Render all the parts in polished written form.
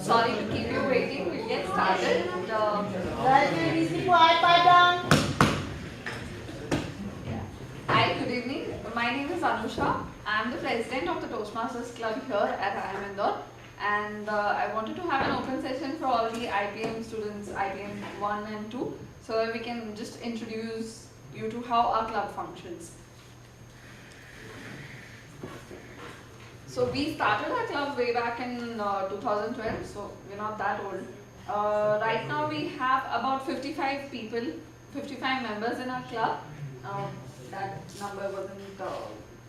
Sorry to keep you waiting. We'll get started. Hi, good evening. My name is Anusha. I am the president of the Toastmasters Club here at IIM Indore, and I wanted to have an open session for all the IPM students, IPM 1 and 2, so that we can just introduce you to how our club functions. So we started our club way back in 2012, so we're not that old. Right now we have about 55 people, 55 members in our club. That number wasn't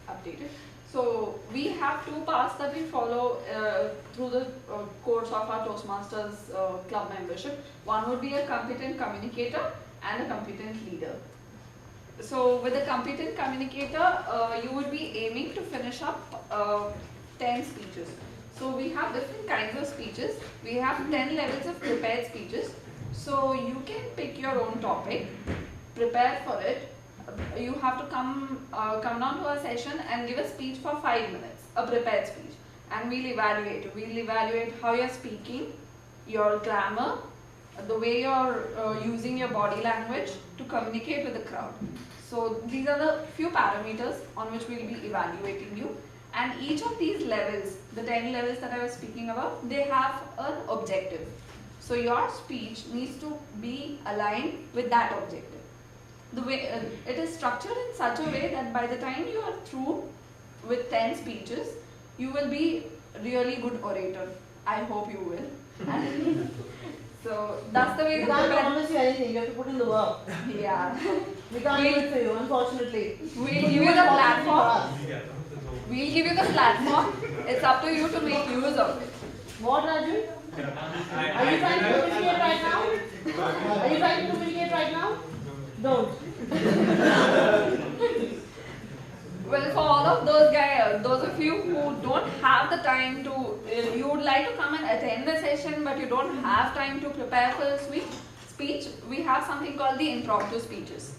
updated. So we have two paths that we follow through the course of our Toastmasters club membership. One would be a competent communicator and a competent leader. So with a competent communicator, you would be aiming to finish up 10 speeches. So we have different kinds of speeches. We have 10 levels of prepared speeches. So you can pick your own topic, prepare for it. You have to come down to a session and give a speech for 5 minutes, a prepared speech. And we'll evaluate you. We'll evaluate how you're speaking, your grammar, the way you're using your body language to communicate with the crowd. So these are the few parameters on which we'll be evaluating you. And each of these levels, the 10 levels that I was speaking about, they have an objective. So your speech needs to be aligned with that objective. The way it is structured in such a way that by the time you are through with 10 speeches, you will be really good orator. I hope you will. And so that's the way. We can't promise you anything. You have to put in the work. Yeah. We can't do it for you, unfortunately. We'll give you the platform. We'll give you the platform. It's up to you to make use of it. What, Raju? Are you trying to communicate right now? Are you trying to communicate right now? Don't. Well, for all of those guys, those of you who don't have the time to, you would like to come and attend the session, but you don't have time to prepare for the speech, we have something called the impromptu speeches.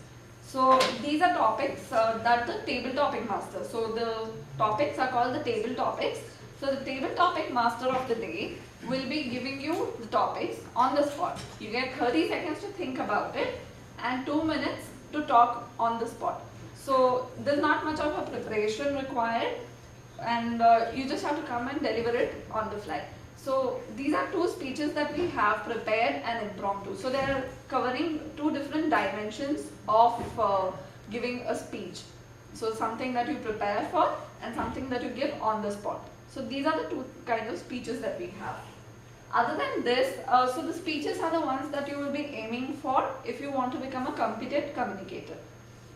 So these are topics that the table topic master. So the topics are called the table topics. So the table topic master of the day will be giving you the topics on the spot. You get 30 seconds to think about it and 2 minutes to talk on the spot. So there's not much of a preparation required, and you just have to come and deliver it on the fly. So these are two speeches that we have, prepared and impromptu. So they're covering two different dimensions of giving a speech. So something that you prepare for and something that you give on the spot. So these are the two kinds of speeches that we have. Other than this, so the speeches are the ones that you will be aiming for if you want to become a competent communicator.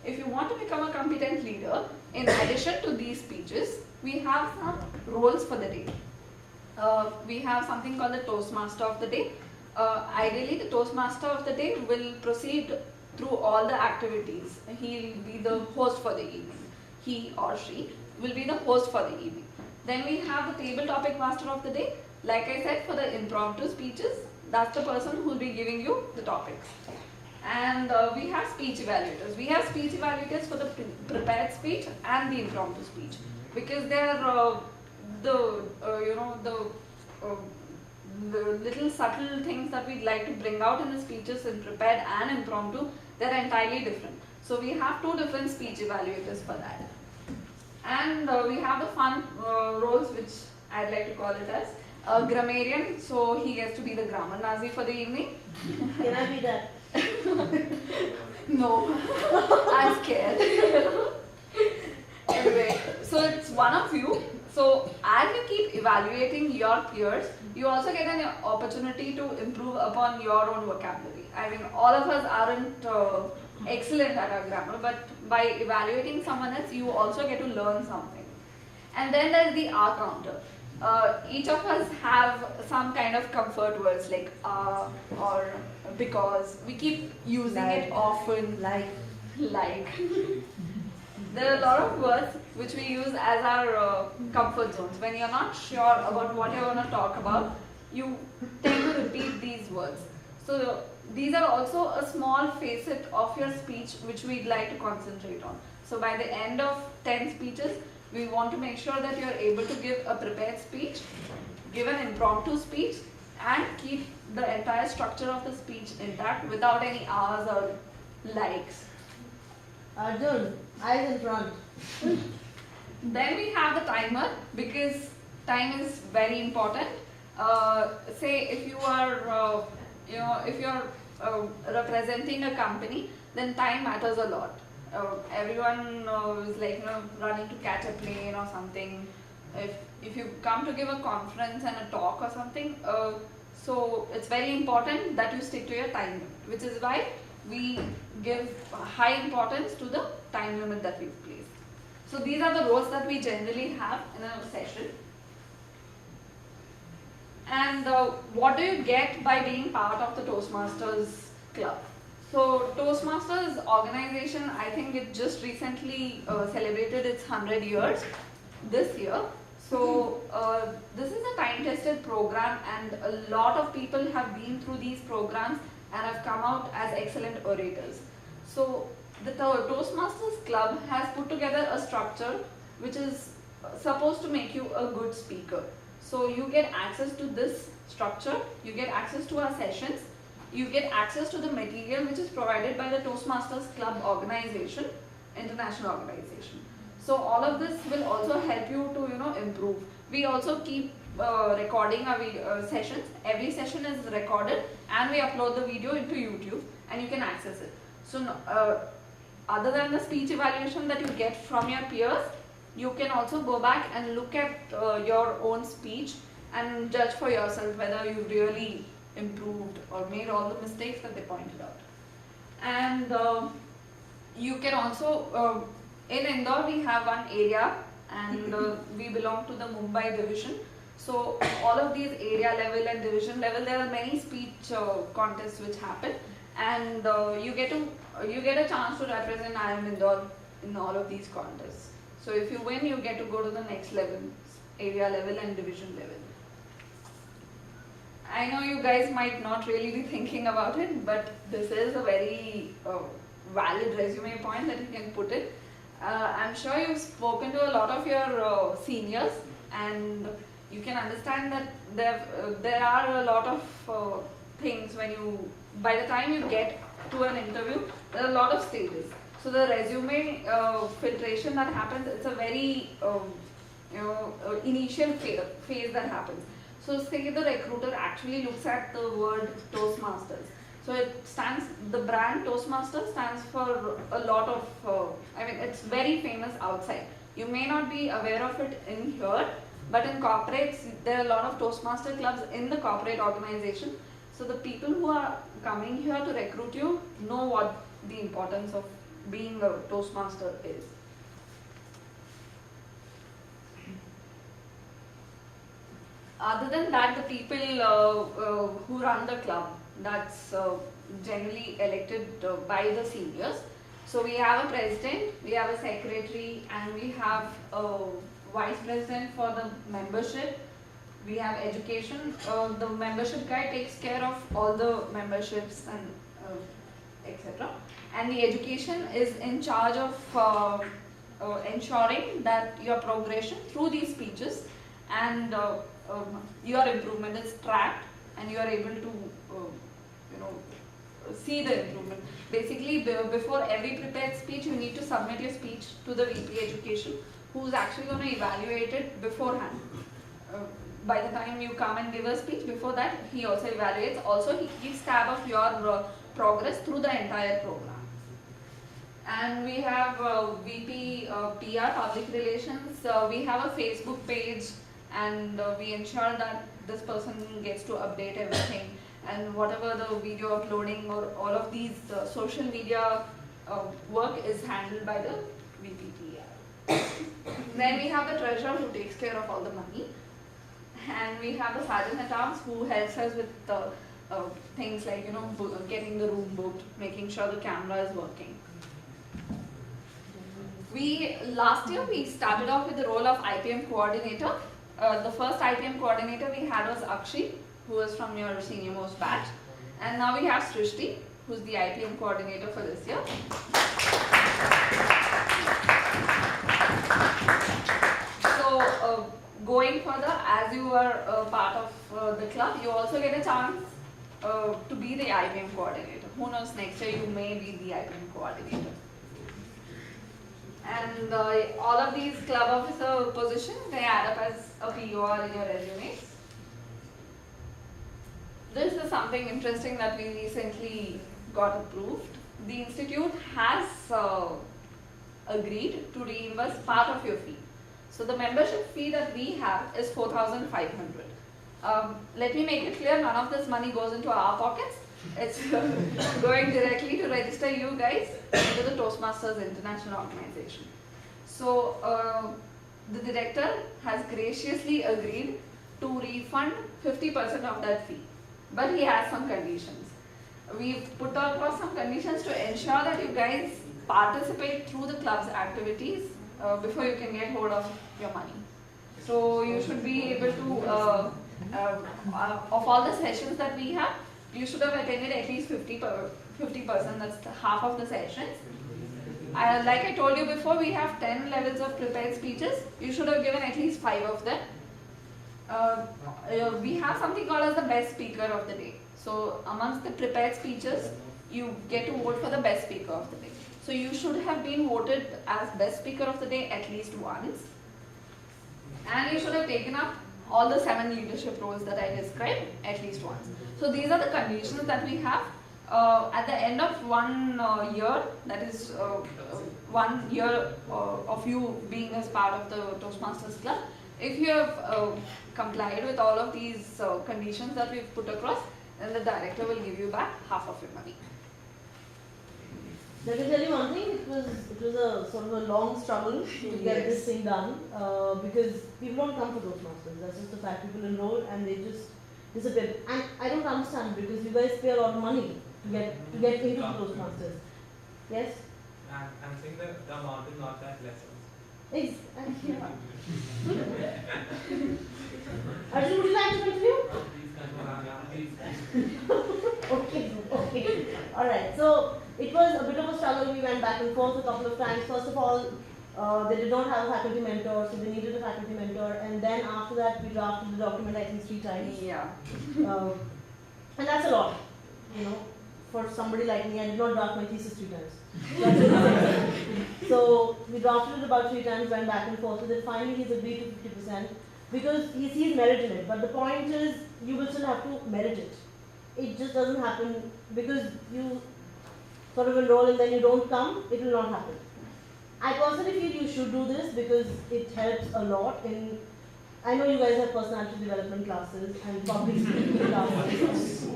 If you want to become a competent leader, in addition to these speeches, we have some roles for the day. We have something called the Toastmaster of the day. Ideally, the Toastmaster of the day will proceed through all the activities. He will be the host for the evening. He or she will be the host for the evening. Then we have the table topic master of the day. Like I said, for the impromptu speeches, that's the person who will be giving you the topics. And we have speech evaluators. We have speech evaluators for the prepared speech and the impromptu speech, because they are the little subtle things that we'd like to bring out in the speeches in prepared and impromptu. They're entirely different. So we have two different speech evaluators for that. And we have the fun roles, which I'd like to call it as a grammarian. So he gets to be the grammar Nazi for the evening. Can I be that? No, I'm scared. Anyway, so it's one of you. So as you keep evaluating your peers, you also get an opportunity to improve upon your own vocabulary. I mean, all of us aren't excellent at our grammar, but by evaluating someone else, you also get to learn something. And then there's the R counter. Each of us have some kind of comfort words like or because. We keep using it often. Like. There are a lot of words which we use as our comfort zones. When you're not sure about what you're going to talk about, you tend to repeat these words. So these are also a small facet of your speech which we'd like to concentrate on. So by the end of 10 speeches, we want to make sure that you are able to give a prepared speech, give an impromptu speech, and keep the entire structure of the speech intact without any hours or likes. Arjun, eyes in front. Then we have the timer, because time is very important. Say if you are, if you are representing a company, then time matters a lot. Everyone is like running to catch a plane or something. If you come to give a conference and a talk or something, so it's very important that you stick to your time limit, which is why we give high importance to the time limit that we've placed. So these are the roles that we generally have in a session. And what do you get by being part of the Toastmasters Club? So Toastmasters organization, I think it just recently celebrated its 100 years this year. So this is a time-tested program, and a lot of people have been through these programs and have come out as excellent orators. So the Toastmasters Club has put together a structure which is supposed to make you a good speaker. So you get access to this structure, you get access to our sessions, you get access to the material which is provided by the Toastmasters Club organization, international organization. So all of this will also help you to improve. We also keep recording our sessions. Every session is recorded and we upload the video into YouTube and you can access it. So other than the speech evaluation that you get from your peers, you can also go back and look at your own speech and judge for yourself whether you really improved or made all the mistakes that they pointed out. And you can also, in Indore we have one area, and we belong to the Mumbai division. So all of these area level and division level, there are many speech contests which happen, and you get a chance to represent IIM Indore in all of these contests. So if you win, you get to go to the next level, area level and division level. I know you guys might not really be thinking about it, but this is a very valid resume point that you can put in. I'm sure you've spoken to a lot of your seniors, and you can understand that there are a lot of things by the time you get to an interview, there are a lot of stages. So the resume filtration that happens, it's a very initial phase that happens. So say the recruiter actually looks at the word Toastmasters. So the brand Toastmasters stands for a lot of, it's very famous outside. You may not be aware of it in here, but in corporates, there are a lot of Toastmaster clubs in the corporate organization. So the people who are coming here to recruit you know what the importance of being a Toastmaster is. Other than that, the people who run the club, that's generally elected by the seniors. So we have a president, we have a secretary, and we have a vice president for the membership. We have education. The membership guy takes care of all the memberships and etc. And the education is in charge of ensuring that your progression through these speeches and your improvement is tracked, and you are able to see the improvement. Basically, before every prepared speech, you need to submit your speech to the VP Education, who is actually going to evaluate it beforehand. By the time you come and give a speech, before that, he also evaluates. Also, he keeps tab of your progress through the entire program. And we have VP PR, Public Relations. We have a Facebook page, and we ensure that this person gets to update everything, and whatever the video uploading or all of these social media work is handled by the VP PR. Then we have the treasurer who takes care of all the money, and we have the sergeant at arms who helps us with things like getting the room booked, making sure the camera is working. Last year we started off with the role of IPM coordinator. The first IPM coordinator we had was Akshi, who was from your senior most batch, and now we have Srishti, who's the IPM coordinator for this year. going further, as you are part of the club, you also get a chance to be the IBM coordinator. Who knows, next year you may be the IBM coordinator. And all of these club officer positions, they add up as a POR in your resumes. This is something interesting that we recently got approved. The institute has agreed to reimburse part of your fee. So the membership fee that we have is 4,500. Let me make it clear, none of this money goes into our pockets. It's going directly to register you guys into the Toastmasters International Organization. So the director has graciously agreed to refund 50% of that fee. But he has some conditions. We've put across some conditions to ensure that you guys participate through the club's activities before you can get hold of your money. So you should be able to, of all the sessions that we have, you should have attended at least 50%, that's half of the sessions. Like I told you before, we have 10 levels of prepared speeches. You should have given at least 5 of them. We have something called as the best speaker of the day. So amongst the prepared speeches, you get to vote for the best speaker of the day. So you should have been voted as best speaker of the day at least once. And you should have taken up all the 7 leadership roles that I described at least once. So these are the conditions that we have. At the end of 1 year, that is 1 year of you being as part of the Toastmasters Club, if you have complied with all of these conditions that we've put across, then the director will give you back half of your money. Let me tell you one thing, it was a sort of a long struggle to get this thing done because people don't come for Toastmasters. That's just the fact. People enroll and they just disappear. And I don't understand because you guys pay a lot of money to get into the Toastmasters. Yes? I'm saying that the amount is not that less. Yeah. Arjun, would you like to continue? Okay. Alright, so it was a bit of a struggle. We went back and forth a couple of times. First of all, they did not have a faculty mentor, so they needed a faculty mentor. And then after that, we drafted the document, I think, 3 times. Yeah. And that's a lot, you know. For somebody like me, I did not draft my thesis 3 times. So we drafted it about 3 times, went back and forth with it. Finally, he's agreed to 50% because he sees merit in it. But the point is, you will still have to merit it. It just doesn't happen because you sort of enroll and then you don't come, it will not happen. I personally feel you should do this because it helps a lot in, I know you guys have personality development classes and public speaking classes.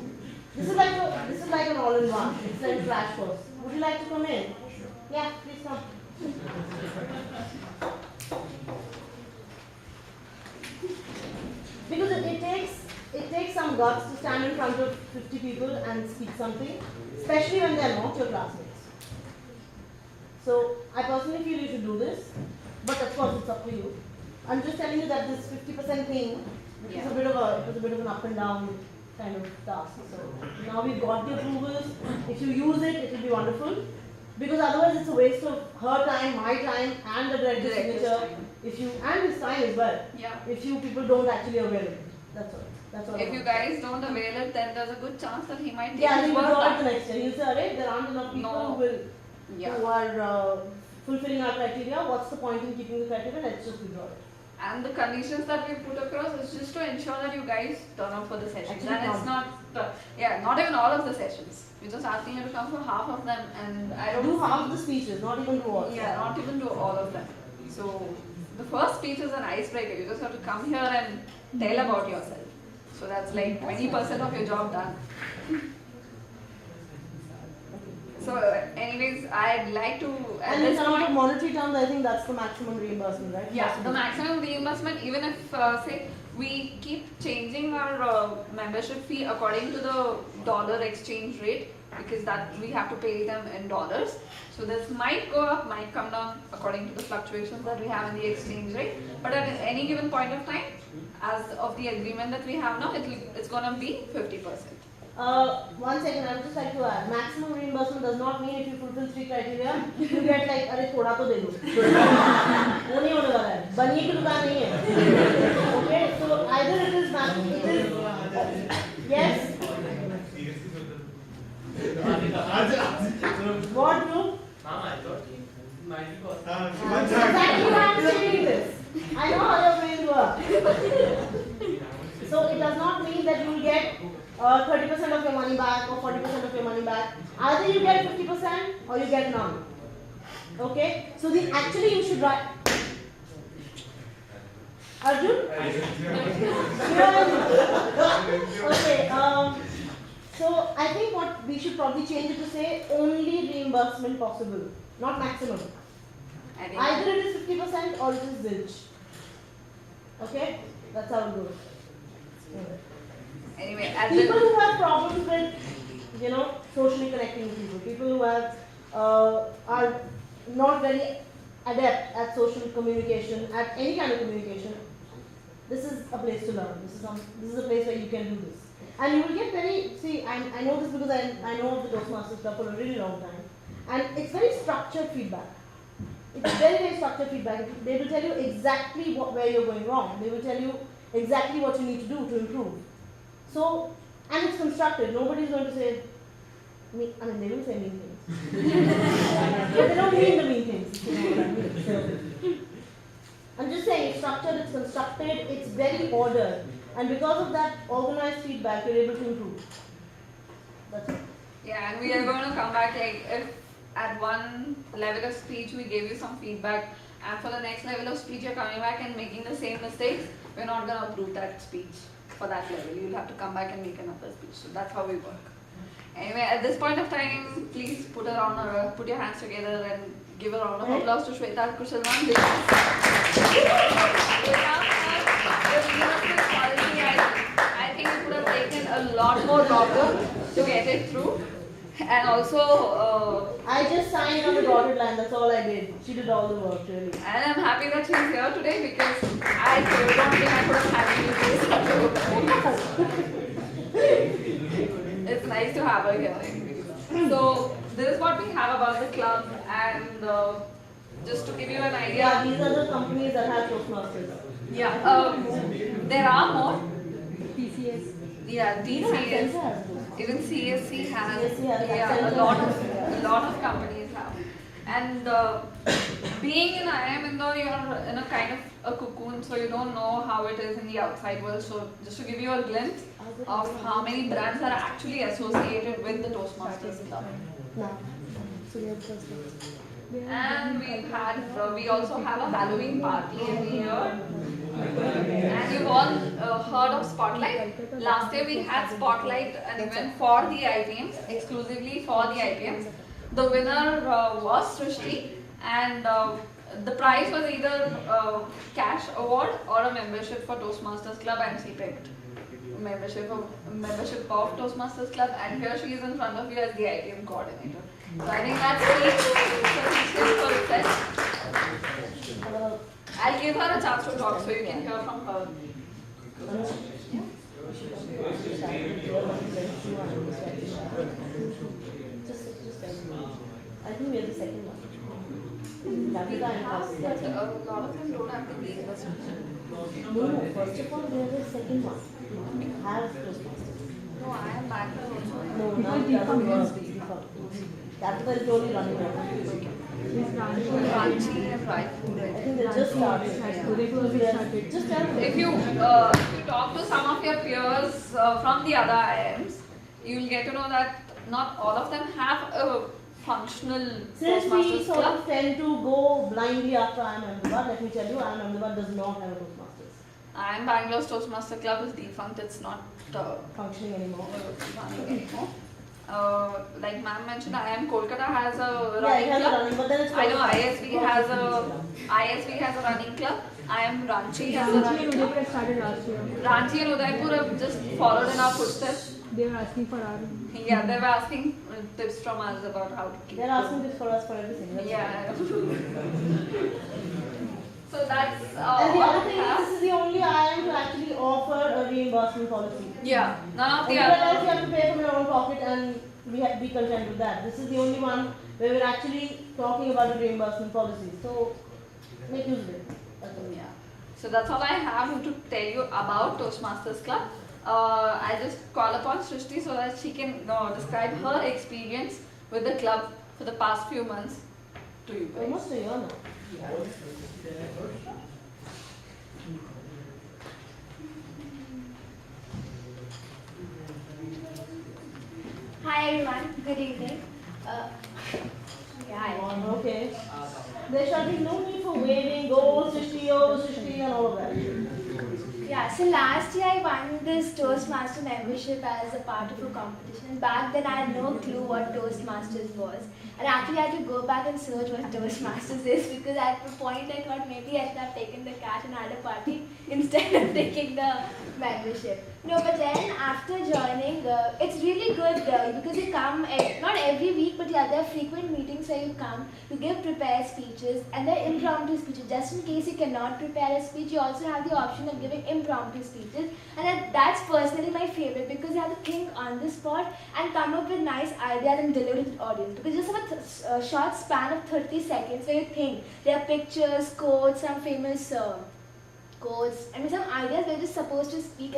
This is like an all-in-one. It's like a crash course. Would you like to come in? Yeah, please come. Because it takes some guts to stand in front of 50 people and speak something, especially when they are not your classmates. So I personally feel you should do this, but of course it's up to you. I'm just telling you that this 50% thing is a bit of an up and down kind of task. So now we've got the approvals. If you use it, it will be wonderful. Because otherwise it's a waste of her time, my time, and the director's signature. And his time as well. Yeah. If you people don't actually avail it. That's all. If you guys don't avail it, then there's a good chance that he might take he his will work draw it back. the next year. He'll say, alright, there aren't enough people who are fulfilling our criteria. What's the point in keeping the criteria? Let's just withdraw it. And the conditions that we put across is just to ensure that you guys turn up for the sessions. And it's not even all of the sessions. We're just asking you to come for half of them, and I don't do half the speeches, not even do all. Yeah, not even do all of them. So the first speech is an icebreaker. You just have to come here and tell about yourself. So that's like 20% of your job done. So anyways, I'd like to and in terms of monetary terms, I think that's the maximum reimbursement, right? Yeah, the maximum reimbursement, even if say we keep changing our membership fee according to the dollar exchange rate, because that we have to pay them in dollars. So this might go up, might come down according to the fluctuations that we have in the exchange rate. But at any given point of time, as of the agreement that we have now, it's gonna be 50%. 1 second, I would just like to add, maximum reimbursement does not mean if you fulfill 3 criteria, you get like, अरे थोड़ा तो दे दो, वो नहीं होने वाला है, बनिए की दुकान नहीं है. Yes? What group? Exactly why I'm saying this. I know how your brains work. So it does not mean that you will get 30% of your money back or 40% of your money back. Either you get 50% or you get none. Okay? So actually you should write. Arjun? Okay. So I think what we should probably change it to say only reimbursement possible, not maximum. I think Either it is 50% or it is zilch. Okay? That's how it goes. anyway, at People the who have problems with, socially connecting with people who have, are not very adept at social communication, at any kind of communication, this is a place to learn. This is a place where you can do this. And you will get I know this because I know of the Toastmasters Club for a really long time. And it's very structured feedback. It's very, very structured feedback. They will tell you exactly where you're going wrong. They will tell you exactly what you need to do to improve. So, and it's constructive. Nobody's going to say, they will say mean things. But they don't mean the mean things. if you know what I mean. So, I'm just saying, it's structured, it's constructed, it's very ordered. And because of that organized feedback, you're able to improve. That's it. yeah, and we are going to come back if at one level of speech we gave you some feedback, and for the next level of speech you're coming back and making the same mistakes, we're not going to approve that speech for that level. You'll have to come back and make another speech. So that's how we work. Anyway, at this point of time, please put your hands together and give a round of applause to Shweta Kushalman. I think it would have taken a lot more longer to get it through. And also, I just signed on the dotted line, that's all I did. She did all the work, really. and I'm happy that she's here today because I don't think I could have handled this. It's nice to have her here. So, this is what we have about the club, and just to give you an idea. Yeah, these are the companies that have Toastmasters. Yeah, there are more. TCS. Yeah, DCS. Accenture has this. Even CSC has. CSC has, Yeah, Accenture a lot of companies have. And being in IIM Indore, you're in a kind of a cocoon, so you don't know how it is in the outside world. So just to give you a glimpse of how many brands are actually associated with the Toastmasters Club. And we also have a Halloween party every year. And you've all heard of Spotlight. Last year we had Spotlight, an event for the IPMs, exclusively for the IPMs. The winner was Srishti, and the prize was either a cash award or a membership for Toastmasters Club, and she picked membership of Toastmasters Club, and here she is in front of you as the IPM coordinator. So I think that's sufficient for itself. I'll give her a chance to talk so you can hear from her. I think we are the second one. But a lot of them don't have the green bus. No, first of all, we are the second one. We have Toastmasters. No, I am Bangalore also. No, now it doesn't work. Capital is only running out. Ranchi and Raipur. I think they just started. Just tell them. If you talk to some of your peers from the other IIMs, you will get to know that not all of them have a functional Since we Toastmasters sort club. of tend to go blindly after IIM Ahmedabad, let me tell you, IIM Ahmedabad does not have a Toastmasters IIM Bangalore's Toastmaster Club is defunct. It's not functioning anymore. running anymore. Like ma'am mentioned, IIM Kolkata has a Yeah, running it has a club. running, but then it's I know closed. ISV has a running club. IIM Ranchi has a running club. Udaipur started last year. Ranchi and Udaipur have just followed in our footsteps. They were asking for our. Yeah, they were asking tips from us about how to keep. They're asking this for us for everything. That's Yeah. So that's And the all other we thing is, have. this is the only IIM to actually offer a reimbursement policy. Yeah, none of the Everywhere else you other. have to pay from your own pocket and be content with that. This is the only one where we're actually talking about a reimbursement policy. So make use of it. That's all. Yeah. So that's all I have to tell you about Toastmasters Club. I just call upon Srishti so that she can describe her experience with the club for the past few months to you guys. Almost a year now. Hi everyone, good evening. Yeah, Okay. There shall be no need for waving, go, Srishti, and all of that. so last year I won this Toastmaster membership as a part of a competition. And back then I had no clue what Toastmasters was. And actually I had to go back and search what Toastmasters is because at the point I thought maybe I should have taken the cash and had a party instead of taking the membership. No, but then after joining, it's really good because you come, not every week, but yeah, there are frequent meetings where you come, you give prepared speeches, and they're impromptu speeches. Just in case you cannot prepare a speech, you also have the option of giving impromptu speeches. And that's personally my favorite because you have to think on the spot and come up with nice ideas and deliver it to the audience. Because just have a short span of 30 seconds where you think. There are pictures, quotes, some famous quotes, some ideas where you're just supposed to speak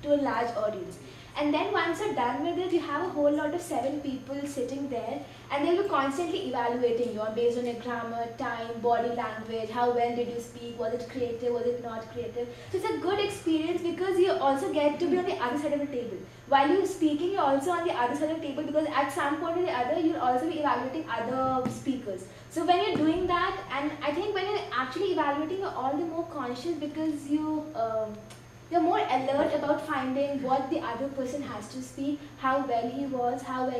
to a large audience. And then once you're done with it, you have a whole lot of 7 people sitting there and they'll be constantly evaluating you based on your grammar, time, body language, how well did you speak, was it creative, was it not creative. So it's a good experience because you also get to be on the other side of the table. While you're speaking, you're also on the other side of the table because at some point or the other, you'll also be evaluating other speakers. So when you're doing that, and I think when you're actually evaluating, you're all the more conscious because you're more alert about finding what the other person has to speak, how well he was, how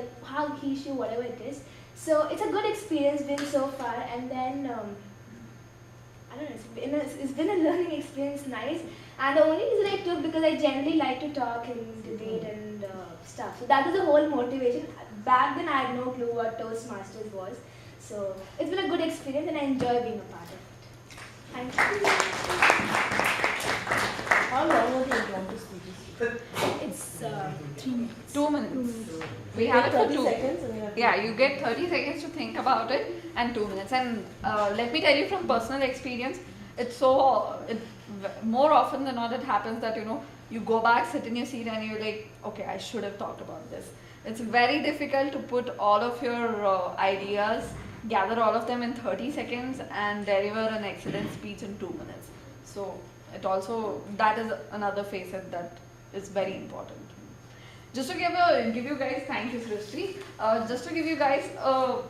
he, she, whatever it is. So it's a good experience been so far, and then I don't know, it's been a learning experience, nice. And the only reason I took because I generally like to talk and debate and stuff. So that was the whole motivation. Back then I had no clue what Toastmasters was. So it's been a good experience and I enjoy being a part of it. Thank you. How long were the impromptu speeches? It's 3 minutes. 2 minutes. We have it for 30 2. seconds and you have to- Yeah, you get 30 seconds to think about it and 2 minutes. And let me tell you from personal experience, it's more often than not it happens that you go back, sit in your seat and you're like, okay, I should have talked about this. It's very difficult to put all of your ideas, gather all of them in 30 seconds and deliver an excellent speech in 2 minutes. So that is another facet that is very important. Just to give you guys, thank you Srishti, just to give you guys a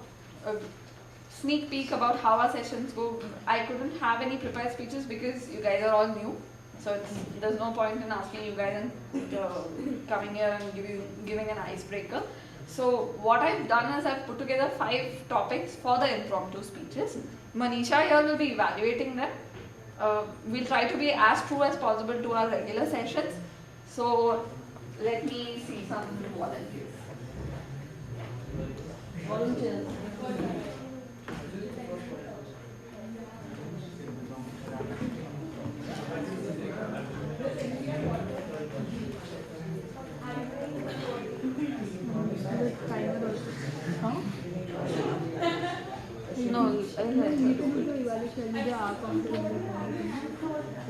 sneak peek about how our sessions go. I couldn't have any prepared speeches because you guys are all new. So there's no point in asking you guys and coming here and giving an icebreaker. So what I've done is I've put together 5 topics for the impromptu speeches. Manisha here will be evaluating them. We'll try to be as true as possible to our regular sessions. So let me see some volunteers. Volunteers. Huh? No, You told the evaluation, you are confident.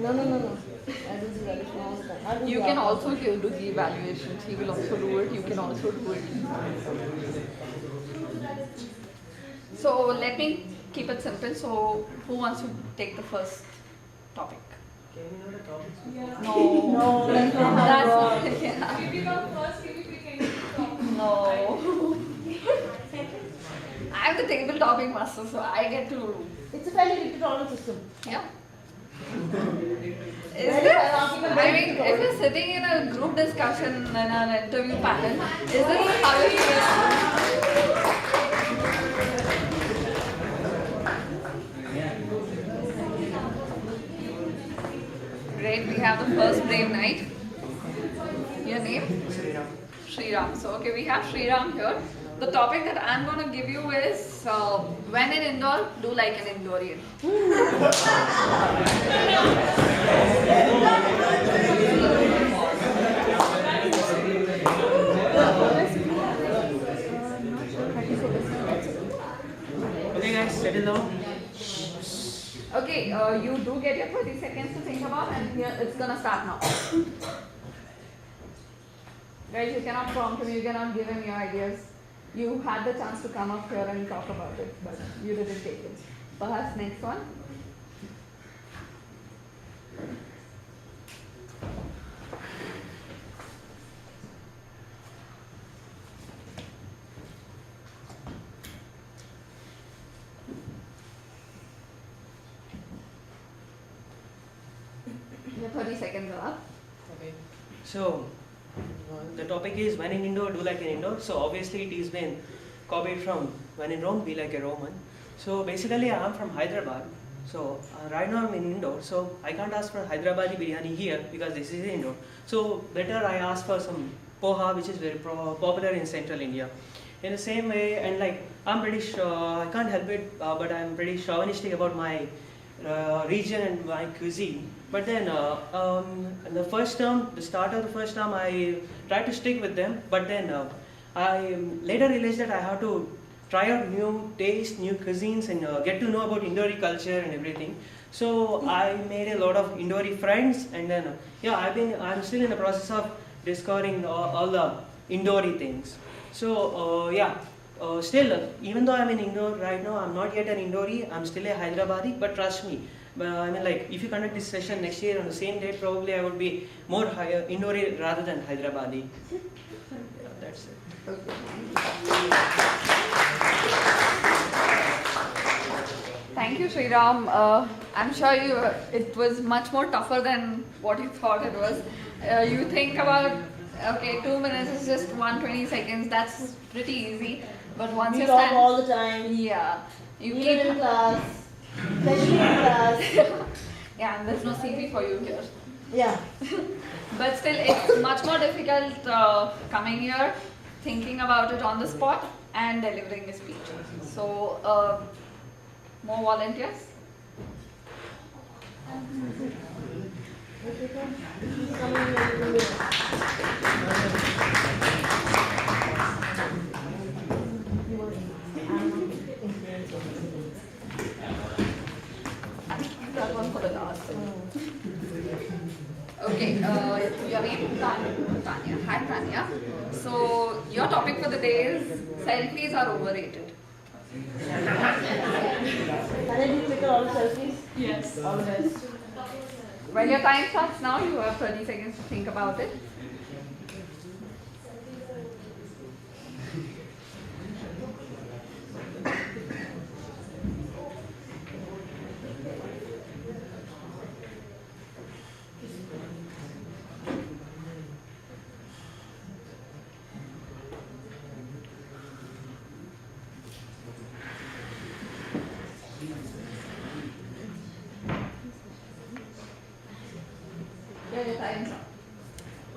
No. I do the evaluation all the time. I do you the can outcome. also do the evaluations. He will also do it. You can also do it. So let me keep it simple. So who wants to take the first topic? Can we know the topics? No. No, that's not That's wrong. not, yeah. If you come first, can you pick any topic? No. I'm the table topping master, so I get to. It's a fairly limited order system. Yeah. Is Very this? hierarchical, I very mean, limited if order. you're sitting in a group discussion in an interview panel, is this how you feel? Great, we have the first brave knight. Your name? Sriram. So, okay, we have Sriram here. The topic that I'm going to give you is when in indoor, do like an Indorian. Okay guys, settle down. Okay, you do get your 30 seconds to think about and here it's going to start now. Guys, you cannot prompt him, you cannot give him your ideas. You had the chance to come up here and talk about it, but you didn't take it. Perhaps next one. Your 30 seconds are up. Okay. So, the topic is when in Indo, do like an Indo. So obviously it is been copied from when in Rome, be like a Roman. So basically I am from Hyderabad. So right now I'm in Indore. So I can't ask for Hyderabadi biryani here because this is Indore. So better I ask for some poha, which is very popular in central India. In the same way, and like I'm pretty sure, I can't help it, but I'm pretty chauvinistic about my region and my cuisine. But then in the first term, the start of the first term, I tried to stick with them. But then I later realized that I have to try out new tastes, new cuisines, and get to know about Indori culture and everything. So I made a lot of Indori friends, and then yeah, I'm still in the process of discovering all the Indori things. So yeah. Still, even though I'm in Indore right now, I'm not yet an Indori, I'm still a Hyderabadi, but trust me, I mean like if you conduct this session next year on the same day, probably I would be more Indori rather than Hyderabadi. Yeah, that's it. Thank you, Sriram. I'm sure it was much more tougher than what you thought it was. You think about, okay, 2 minutes is just 120 seconds, that's pretty easy. But once We you talk stand, all the time. yeah, you Even keep, in class, especially in class. yeah, and there's no CP for you here. Yeah. But still, it's much more difficult coming here, thinking about it on the spot, and delivering a speech. So, more volunteers? That one for the last. Okay, your name? Tanya. Hi, Tanya. So, your topic for the day is selfies are overrated. Tanya, do you pick all the selfies? Yes. All the best. Well, your time starts now. You have 30 seconds to think about it. Yeah, your time's up.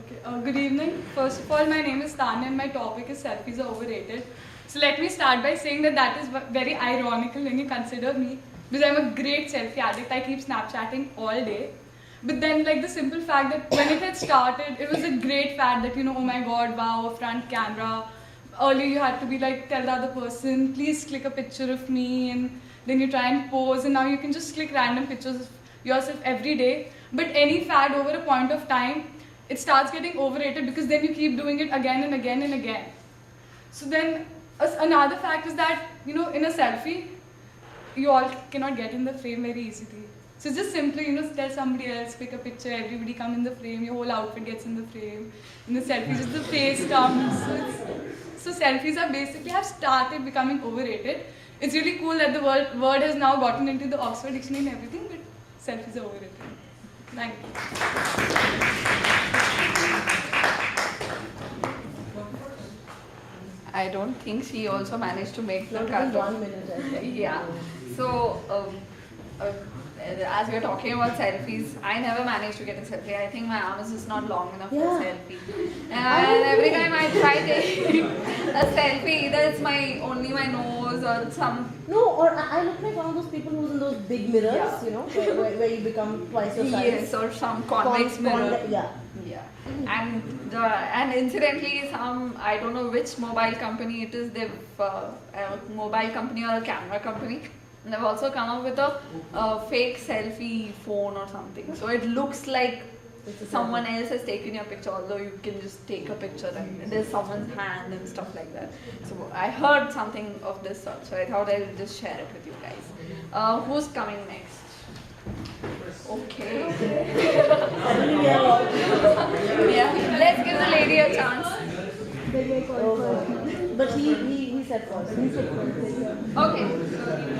Okay, good evening. First of all, my name is Tanya and my topic is selfies are overrated. So let me start by saying that is very ironical when you consider me, because I'm a great selfie addict. I keep Snapchatting all day. But then like the simple fact that when it had started, it was a great fact that, you know, oh my god, wow, a front camera. Earlier you had to be like, tell the other person, please click a picture of me, and then you try and pose, and now you can just click random pictures of yourself every day. But any fad over a point of time, it starts getting overrated because then you keep doing it again and again and again. So then another fact is that, you know, in a selfie, you all cannot get in the frame very easily. So just simply, you know, tell somebody else, pick a picture, everybody come in the frame, your whole outfit gets in the frame. In the selfie, just the face comes. So selfies are basically have started becoming overrated. It's really cool that the word has now gotten into the Oxford Dictionary and everything, but selfies are overrated. Thank you. I don't think she also managed to make the Not cut. even 1 minute, I think. Yeah. So, as we're talking about selfies, I never managed to get a selfie. I think my arm is just not long enough for a Yeah. selfie. And every time I try taking a selfie, either it's only my nose or some. No, or I look like one of those people who's in those big mirrors, Yeah. you know, where you become twice your size. Yes, or some convex mirror. Yeah. Yeah, and incidentally, I don't know which mobile company it is. They've a mobile company or a camera company. And they've also come up with a fake selfie phone or something. So it looks like It's a someone else has taken your picture, although you can just take a picture and there's someone's hand and stuff like that. So I heard something of this sort, so I thought I'll just share it with you guys. Who's coming next? Okay. Yeah, let's give the lady a chance. But he said first. He said first. Okay.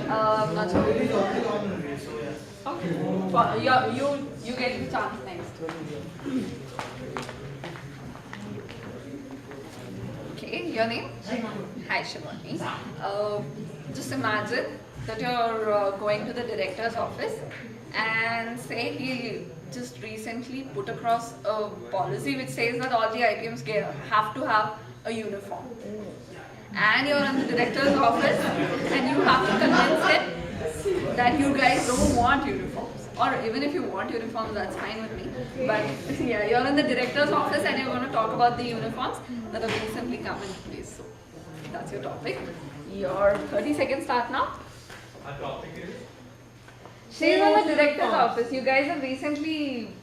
Not sure. Okay. Well, you get the chance next. Okay, your name? Hi, Shivani. Just imagine that you're going to the director's office and say he just recently put across a policy which says that all the IPMs have to have a uniform. And you're in the director's office and you have to convince him that you guys don't want uniforms. Or even if you want uniforms, that's fine with me. But yeah, you're in the director's office and you're going to talk about the uniforms that have recently come into place. So that's your topic. Your 30 seconds start now. Our topic is? She's in the director's office. You guys have recently,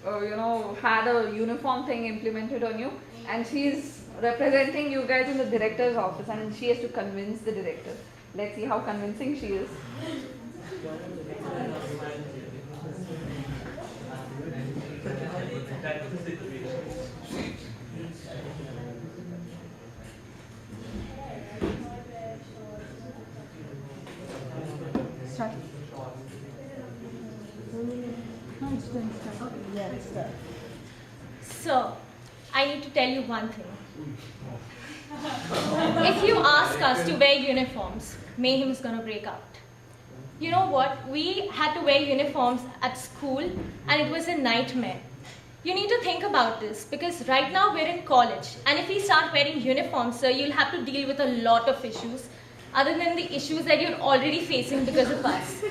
had a uniform thing implemented on you, and she's representing you guys in the director's office, and she has to convince the director. Let's see how convincing she is. Start. Yeah, it's done. So, I need to tell you one thing. If you ask us to wear uniforms, Mayhem is going to break out. You know what? We had to wear uniforms at school and it was a nightmare. You need to think about this because right now we're in college and if we start wearing uniforms, sir, you'll have to deal with a lot of issues other than the issues that you're already facing because of us.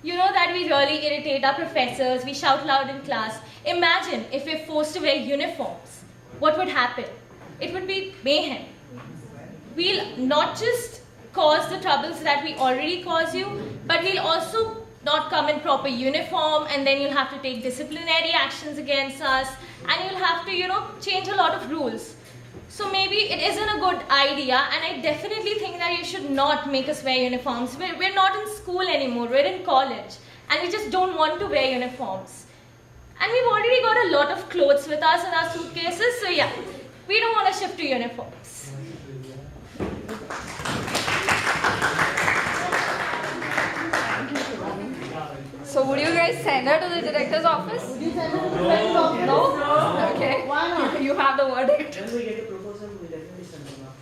You know that we really irritate our professors, we shout loud in class. Imagine if we're forced to wear uniforms. What would happen? It would be mayhem. We'll not just cause the troubles that we already cause you, but we'll also not come in proper uniform and then you'll have to take disciplinary actions against us and you'll have to, change a lot of rules. So maybe it isn't a good idea and I definitely think that you should not make us wear uniforms. We're not in school anymore, we're in college and we just don't want to wear uniforms. And we've already got a lot of clothes with us in our suitcases, so yeah, we don't want to shift to uniforms. So would you guys send her to the director's office? Would you send her to the director's office? No? Okay. Why not? You have the verdict. When we get a proposal, we definitely send them up.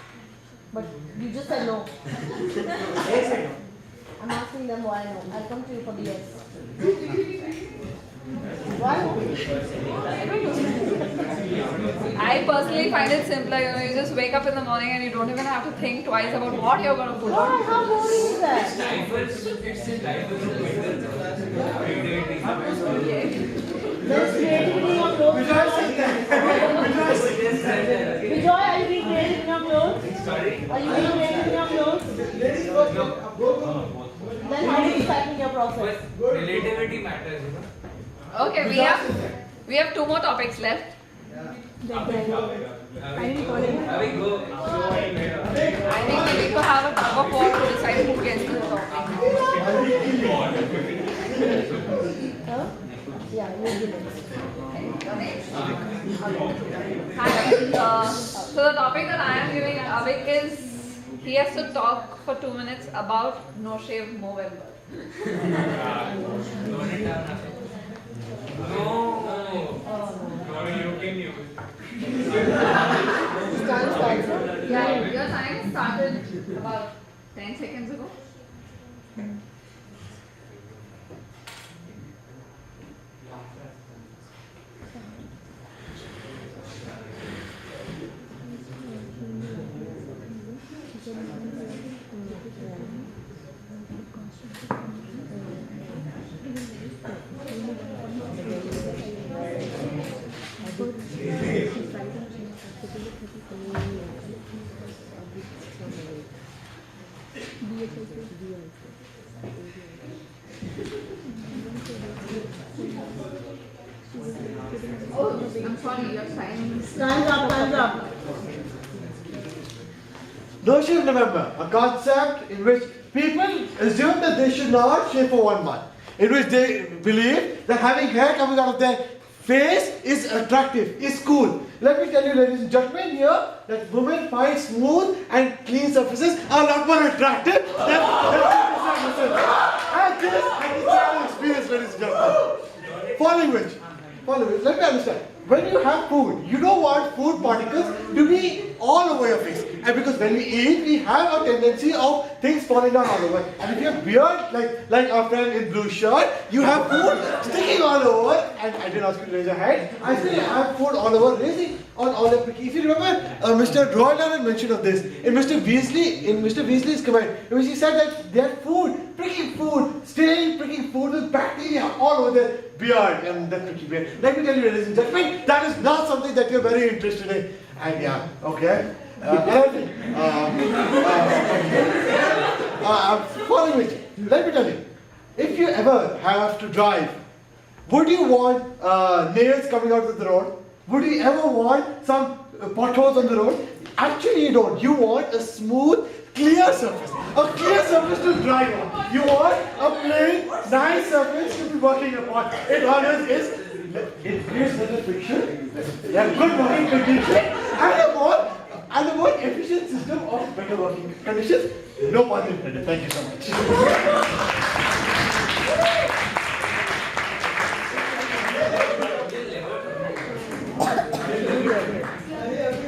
But you just said no. Yes, I know. I'm asking them why no. I'll come to you for the yes. Why no? I personally find it simpler. You just wake up in the morning and you don't even have to think twice about what you're going to put Why? on. How boring is that? There's creativity in your clothes. Vijay, are you being creative in your clothes? Sorry? Are you being creative in your clothes? Then how is that in your process? Relativity matters, Okay, we have two more topics left. I didn't call it. Go. I think we need to have a tug of war to decide who gets the topic. Huh? Yeah, you give it. Hi. So the topic that I am giving Avik is he has to talk for 2 minutes about No Shave Movember. You can use. Yeah, your time started about 10 seconds ago. Oh, I'm sorry, you're trying. Time's up, time's up. Notion of November, a concept in which people assume that they should not shave for 1 month, in which they believe that having hair coming out of their face is attractive, is cool. Let me tell you, ladies and gentlemen, here that women find smooth and clean surfaces a lot more attractive than surfaces. And this I can tell experience, ladies and gentlemen. Following which, let me understand. When you have food, you don't want food particles to be all over your face. And because when we eat, we have a tendency of things falling down all over. And if you have beard, like our friend in blue shirt, you have food sticking all over. And I didn't ask you to raise your hand. I still have food all over, raising on all the pricky. If you remember, Mr. Roy had mentioned of this in Mr. Weasley's comment, in which he said that they had food, pricky food, staying pricky food with bacteria all over their beard and that pricky beard. Let me tell you, ladies and gentlemen, that is not something that you're very interested in. And yeah, okay. Following which, let me tell you, if you ever have to drive, would you want nails coming out of the road? Would you ever want some potholes on the road? Actually, you don't. You want a smooth, clear surface. A clear surface to drive on. You want a plain, nice surface to be working upon. It always is. It creates little friction. They have good working conditions and a more efficient system of better working conditions. No pun intended. Thank you so much.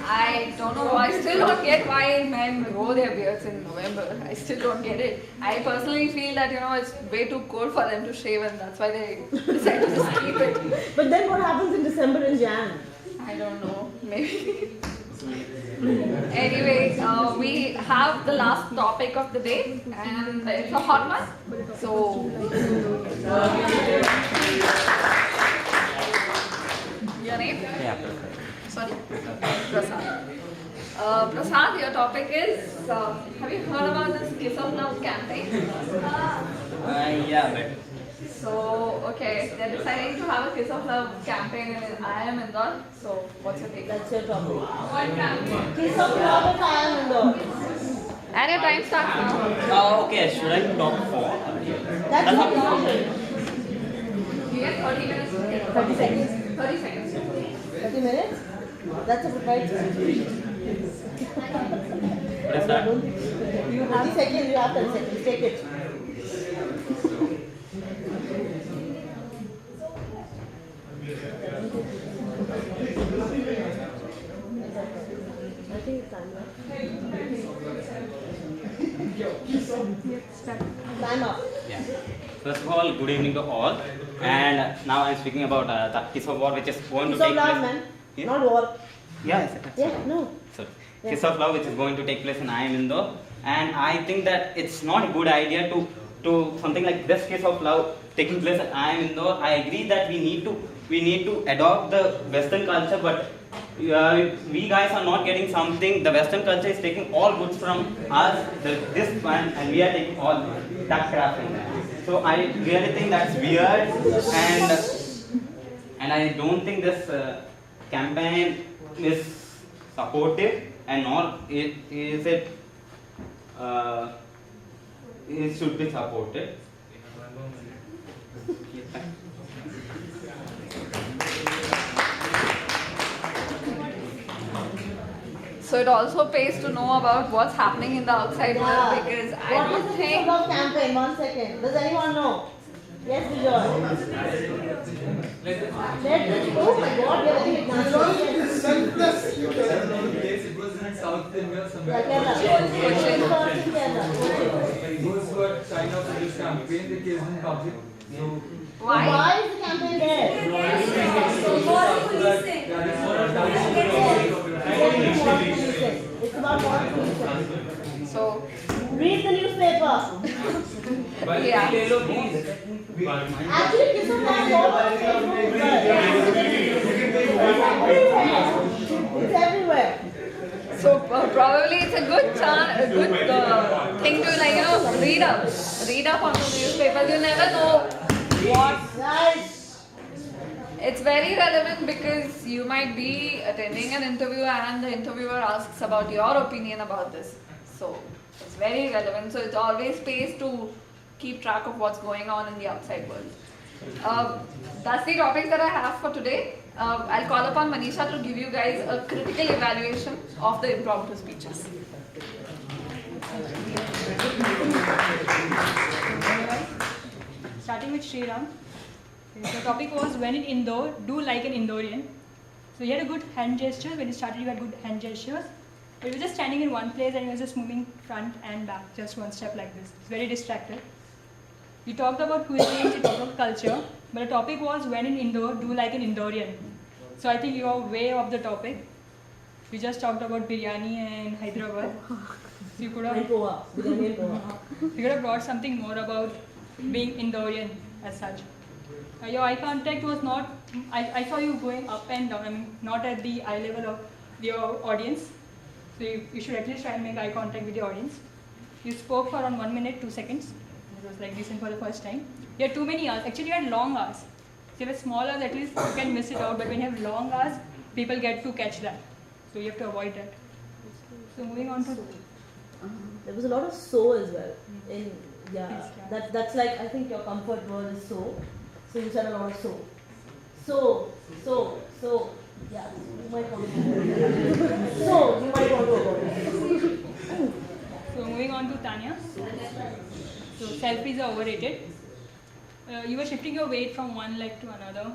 I don't know. I still don't get why men grow their beards in November. I still don't get it. I personally feel that it's way too cold for them to shave, and that's why they decide to just keep it. But then what happens in December and Jan? I don't know. Maybe. Anyway, we have the last topic of the day, and it's a hot one. So. Your name? Yeah. Sorry, Prasad. Prasad, your topic is, have you heard about this Kiss of Love campaign? Yeah, but So, okay, they're deciding to have a Kiss of Love campaign in IIM Indore. So, what's your take? That's your topic. What campaign? Kiss of love at IIM Indore. And your time starts now. okay, should I talk for? That's what you You get 30 minutes. 30 seconds. 30 seconds. 30 minutes? That's a right. What is that? You have 30 seconds, you have 30 seconds. Take it. I think it's time up. Time up. Yeah. First of all, good evening to all. And now I'm speaking about the Kiss of War, which is going Kiss to of take love, place. man. Yeah? Not war. Yeah, Yeah, no. Sorry. Yeah. Kiss of Love, which is going to take place in IIM Indore. And I think that it's not a good idea to something like this Kiss of Love taking place at IIM Indore. I agree that we need to adopt the Western culture, but we guys are not getting something. The Western culture is taking all goods from us, this one, and we are taking all that crap from them. So I really think that's weird, and I don't think this campaign is supportive, and nor it should be supported. So it also pays to know about what's happening in the outside world, because I What don't is the Kiss think. of love campaign? 1 second. Does anyone know? Yes, Vijay. Oh my God, we are very ignorant. It was in South India Yeah, Kerala. Kerala. Those who are signed up for this campaign, they came in public. So, Why? Why is the campaign there? It's about what policing. So, Read the newspaper. yeah. Actually, Kiss of Love is all over Facebook. It's everywhere. So probably it's a good chance, a good thing to read up on the newspapers. You never know what. Guys, It's very relevant because you might be attending an interview and the interviewer asks about your opinion about this. So it's very relevant. So it always pays to keep track of what's going on in the outside world. That's the topic that I have for today. I'll call upon Manisha to give you guys a critical evaluation of the impromptu speeches. Starting with Sriram. The topic was when in Indore, do like an Indorian. So you had a good hand gesture. When you started, you had good hand gestures. But you were just standing in one place and you were just moving front and back, just one step like this. It's very distracted. You talked about cuisines, you talked about culture, but the topic was when in Indore, do like an Indorian. So I think you are way off the topic. We just talked about biryani and Hyderabad. So you could have, you could have brought something more about being Indorian as such. Your eye contact was not, I saw you going up and down, I mean, not at the eye level of your audience. So you should at least try and make eye contact with the audience. You spoke for around 1 minute, 2 seconds. It was like decent for the first time. You had too many hours. Actually, you had long hours. If you have small hours, at least you can miss it out. But when you have long hours, people get to catch that. So you have to avoid that. So moving on to... There was a lot of so as well. That's like, I think your comfort word is so. So you said a lot of so. So. Yeah, you might want to avoid it. So, you might want to avoid it. So moving on to Tanya. So selfies are overrated. You were shifting your weight from one leg to another.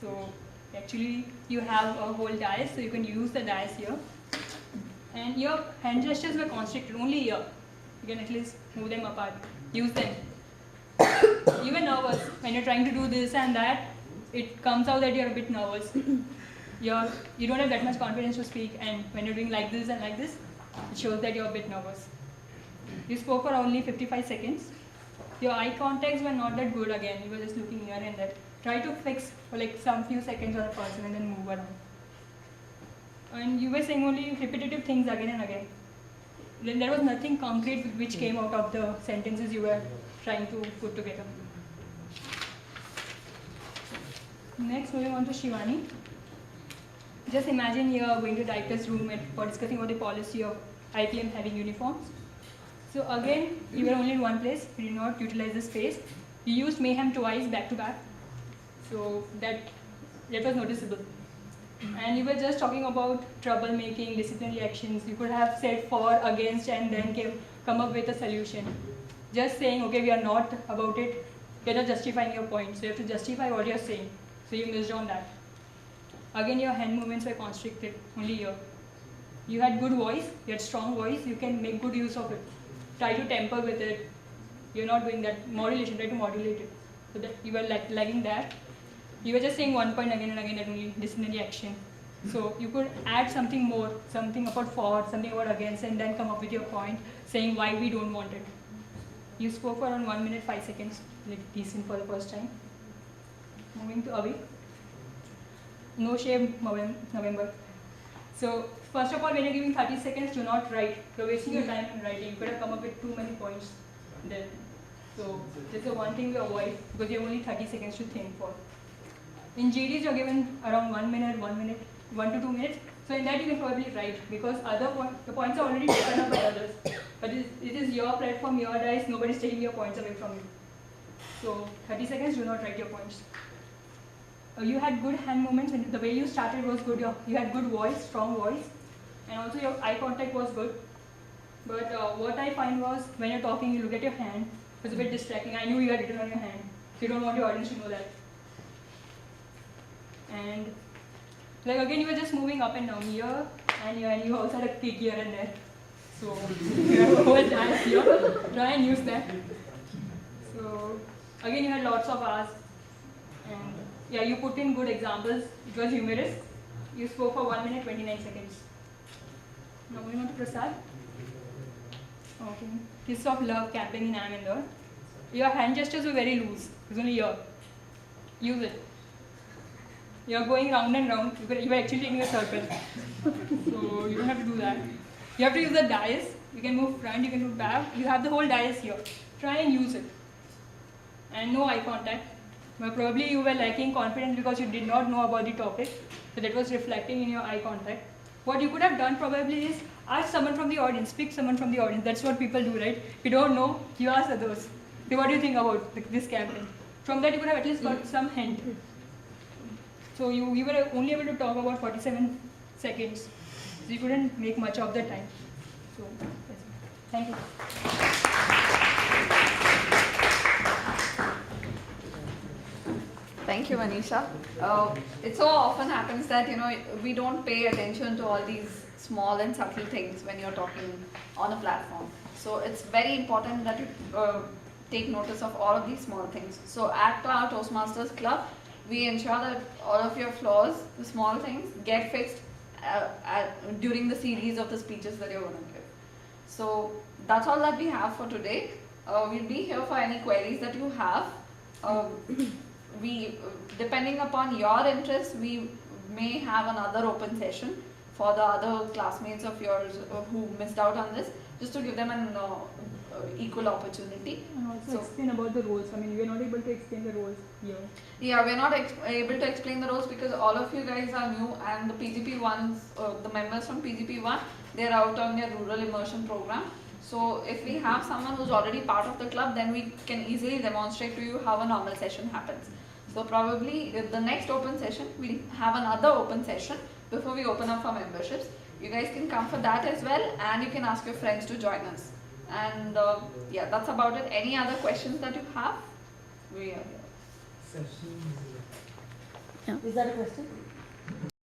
So actually you have a whole dais, so you can use the dais here. And your hand gestures were constricted, only here. You can at least move them apart, use them. You were nervous when you're trying to do this and that. It comes out that you're a bit nervous. You don't have that much confidence to speak, and when you're doing like this and like this, it shows that you're a bit nervous. You spoke for only 55 seconds. Your eye contacts were not that good again. You were just looking here and there. Try to fix for like some few seconds on a person and then move around. And you were saying only repetitive things again and again. Then there was nothing concrete which came out of the sentences you were trying to put together. Next, moving on to Shivani. Just imagine you are going to director's room for discussing about the policy of IPM having uniforms. So again, you were only in one place. You did not utilize the space. You used mayhem twice back to back. So that was noticeable. And you were just talking about troublemaking, disciplinary actions. You could have said for, against, and then come up with a solution. Just saying, okay, we are not about it, you're not justifying your point. So you have to justify what you're saying. So you missed on that. Again, your hand movements were constricted, only here. You had good voice, you had strong voice, you can make good use of it. Try to temper with it. You're not doing that. Modulation, try to modulate it. So that you were lagging that. You were just saying one point again and again, that only disciplinary action. So you could add something more, something about for, something about against, and then come up with your point, saying why we don't want it. You spoke for around 1 minute, 5 seconds, like decent for the first time. Moving to Avi. No shave November. So first of all, when you're giving 30 seconds, do not write. You're wasting your time in writing. You could have come up with too many points there. So this is the one thing we avoid because you have only 30 seconds to think for. In GDs, you're given around 1 minute, 1 to 2 minutes. So in that you can probably write because the points are already taken up by others. But it is your platform, your dice, nobody's taking your points away from you. So 30 seconds, do not write your points. You had good hand movements, and the way you started was good. You had good voice, strong voice, and also your eye contact was good. But what I find was when you're talking, you look at your hand. It was a bit distracting. I knew you had written on your hand, so you don't want your audience to know that. And like again, you were just moving up and down here, and you also had a kick here and there. So you have a whole dance here. Try and use that. So again, you had lots of hours, and yeah, you put in good examples. It was humorous. You spoke for 1 minute, 29 seconds. Now moving on to Prasad. Okay. Kiss of love camping in Amindore. Your hand gestures were very loose. It's only here. Use it. You're going round and round. You were actually taking a circle. So you don't have to do that. You have to use the dais. You can move front, you can move back. You have the whole dais here. Try and use it. And no eye contact. Well, probably you were lacking confidence because you did not know about the topic, so that was reflecting in your eye contact. What you could have done probably is ask someone from the audience, pick someone from the audience. That's what people do, right? If you don't know, you ask others. So what do you think about this campaign? From that you could have at least got some hint. So you were only able to talk about 47 seconds. So you couldn't make much of the time. So that's it. Thank you. Thank you, Manisha. It so often happens that we don't pay attention to all these small and subtle things when you're talking on a platform. So it's very important that you take notice of all of these small things. So at our Toastmasters Club, we ensure that all of your flaws, the small things, get fixed during the series of the speeches that you're going to give. So that's all that we have for today. We'll be here for any queries that you have. Depending upon your interest, we may have another open session for the other classmates of yours who missed out on this, just to give them an equal opportunity. And also So- explain about the roles. I mean, we are not able to explain the roles here. Yeah, we're not able to explain the roles because all of you guys are new, and the PGP ones, the members from PGP 1, they're out on their rural immersion program. So if we have someone who's already part of the club, then we can easily demonstrate to you how a normal session happens. So probably the next open session, we'll have another open session before we open up for memberships. You guys can come for that as well, and you can ask your friends to join us. And yeah, that's about it. Any other questions that you have? We are here. Is that a question?